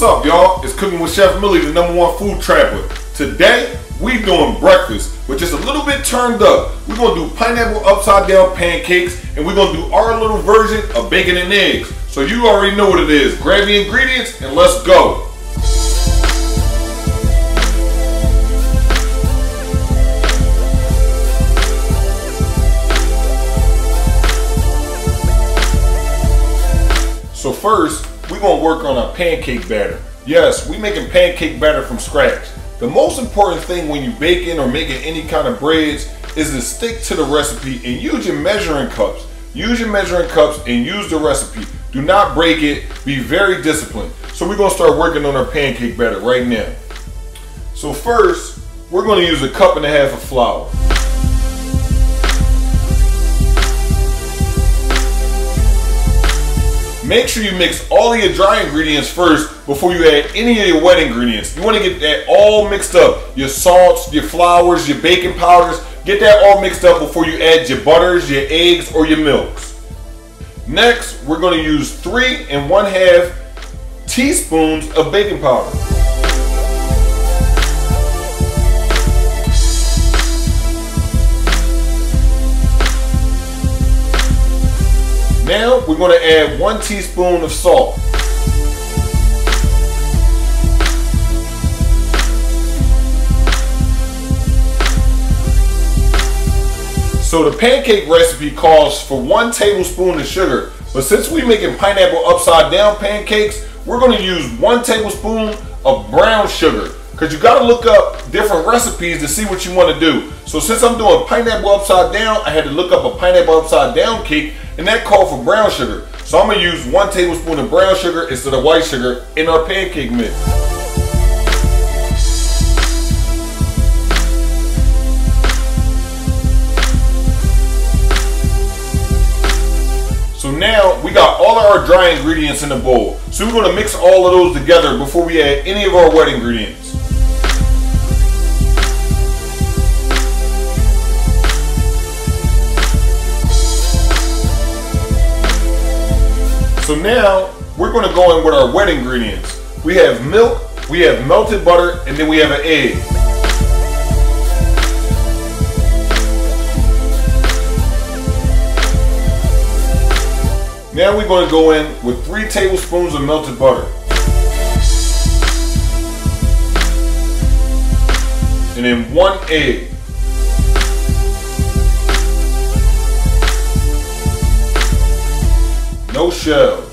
up, y'all? It's Cooking with Chef Millie, the #1 food trapper. Today, we doing breakfast, but just a little bit turned up. We're gonna do pineapple upside down pancakes, and we're gonna do our little version of bacon and eggs. So you already know what it is. Grab the ingredients and let's go. So first, we're gonna work on our pancake batter. Yes, we making pancake batter from scratch. The most important thing when you baking or making any kind of breads is to stick to the recipe and use your measuring cups. Use your measuring cups and use the recipe. Do not break it, be very disciplined. So we're gonna start working on our pancake batter right now. So first, we're gonna use 1.5 cups of flour. Make sure you mix all of your dry ingredients first before you add any of your wet ingredients. You want to get that all mixed up. Your salts, your flours, your baking powders, get that all mixed up before you add your butters, your eggs, or your milks. Next, we're going to use 3 1/2 teaspoons of baking powder. Now we're going to add 1 teaspoon of salt. So the pancake recipe calls for 1 tablespoon of sugar, but since we're making pineapple upside down pancakes, we're going to use 1 tablespoon of brown sugar, because you got to look up different recipes to see what you want to do. So since I'm doing pineapple upside down, I had to look up a pineapple upside down cake, and that called for brown sugar. So I'm going to use 1 tablespoon of brown sugar instead of white sugar in our pancake mix. So now we got all of our dry ingredients in the bowl. So we're going to mix all of those together before we add any of our wet ingredients. So now we're going to go in with our wet ingredients. We have milk, we have melted butter, and then we have an egg. Now we're going to go in with 3 tablespoons of melted butter. And then 1 egg. No shells.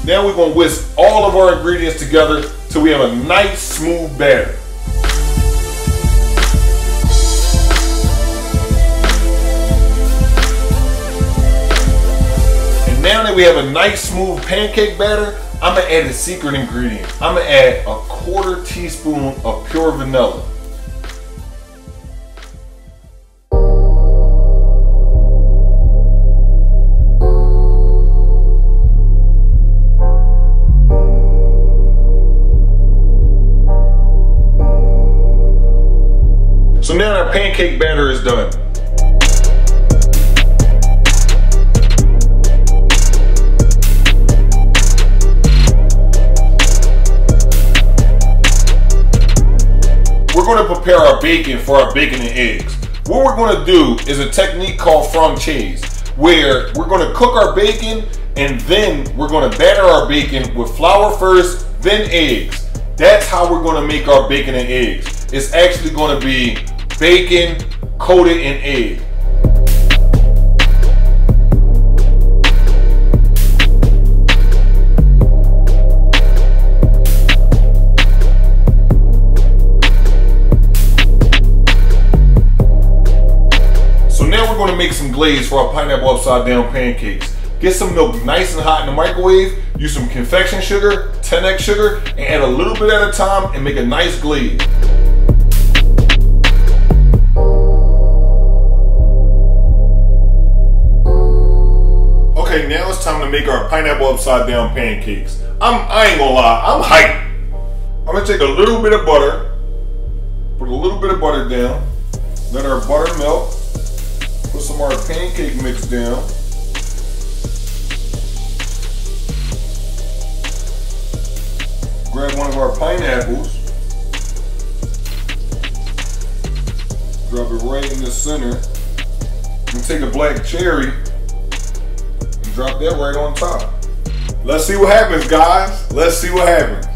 Now we're going to whisk all of our ingredients together till we have a nice smooth batter. And now that we have a nice smooth pancake batter, I'm going to add a secret ingredient. I'm going to add 1/4 teaspoon of pure vanilla. So now our pancake batter is done. We're going to prepare our bacon for our bacon and eggs. What we're going to do is a technique called franchise, where we're going to cook our bacon and then we're going to batter our bacon with flour first, then eggs. That's how we're going to make our bacon and eggs. It's actually going to be bacon coated in egg. So now we're going to make some glaze for our pineapple upside down pancakes. Get some milk nice and hot in the microwave, use some confection sugar, 10x sugar, and add a little bit at a time and make a nice glaze. Okay, now it's time to make our pineapple upside down pancakes. I ain't gonna lie, I'm hyped. I'm gonna take a little bit of butter, put a little bit of butter down, let our butter melt, put some of our pancake mix down, grab one of our pineapples. Drop it right in the center. And take a black cherry and drop that right on top. Let's see what happens, guys. Let's see what happens.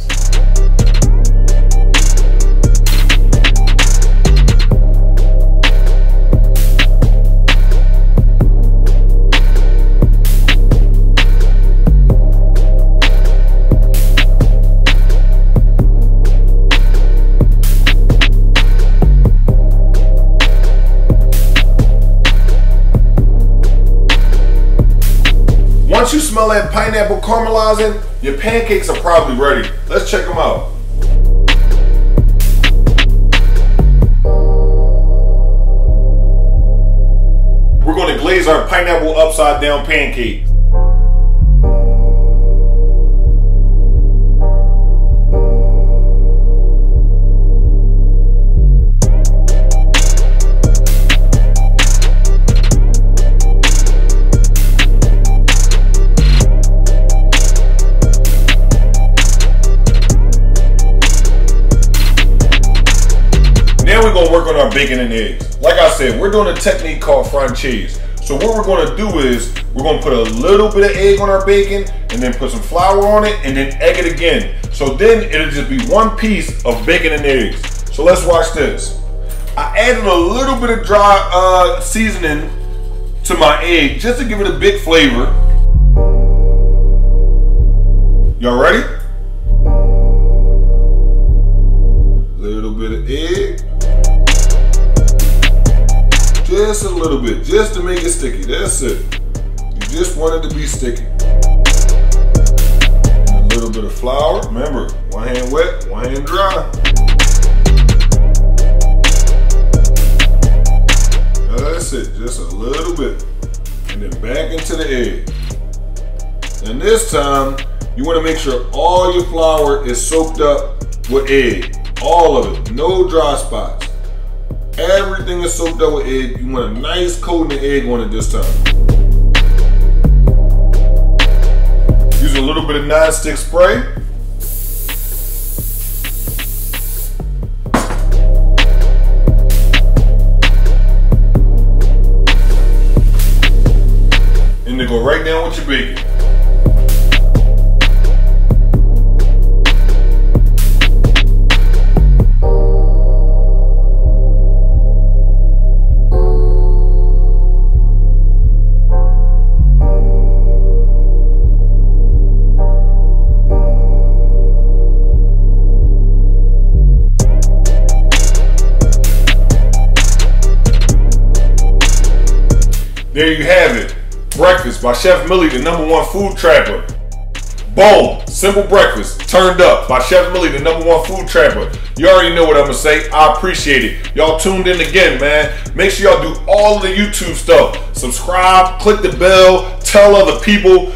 Once you smell that pineapple caramelizing, your pancakes are probably ready. Let's check them out. We're going to glaze our pineapple upside down pancakes. We're gonna work on our bacon and eggs. Like I said, we're doing a technique called franchise. So what we're gonna do is, we're gonna put a little bit of egg on our bacon and then put some flour on it and then egg it again. So then it'll just be one piece of bacon and eggs. So let's watch this. I added a little bit of dry seasoning to my egg just to give it a big flavor. Y'all ready? Little bit of egg. Just a little bit, just to make it sticky. That's it. You just want it to be sticky. And a little bit of flour. Remember, one hand wet, one hand dry. That's it, just a little bit. And then back into the egg. And this time, you want to make sure all your flour is soaked up with egg. All of it, no dry spots. Everything is soaked up with egg. You want a nice coating of egg on it this time. Use a little bit of non-stick spray. And then go right down with your bacon. There you have it. Breakfast by Chef Millie, the #1 food trapper. Boom. Simple breakfast turned up by Chef Millie, the #1 food trapper. You already know what I'm gonna say. I appreciate it. Y'all tuned in again, man. Make sure y'all do all of the YouTube stuff. Subscribe, click the bell, tell other people,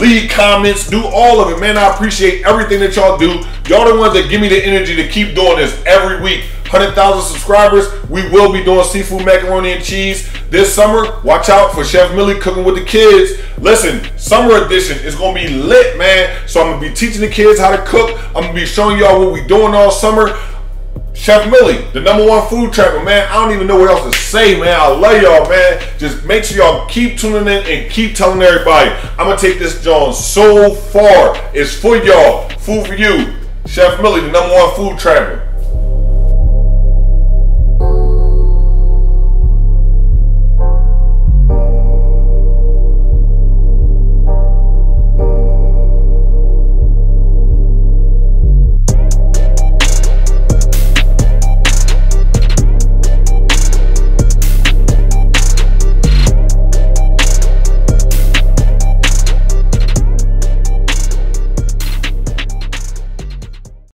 leave comments, do all of it, man. I appreciate everything that y'all do. Y'all the ones that give me the energy to keep doing this every week. 100,000 subscribers, we will be doing seafood macaroni and cheese this summer. Watch out for Chef Millie cooking with the kids. Listen, summer edition is gonna be lit, man. So I'm gonna be teaching the kids how to cook. I'm gonna be showing y'all what we doing all summer. Chef Millie, the #1 food trapper, man. I don't even know what else to say, man. I love y'all, man. Just make sure y'all keep tuning in and keep telling everybody. I'm gonna take this joint so far. It's for y'all. Food for you. Chef Millie, the #1 food trapper.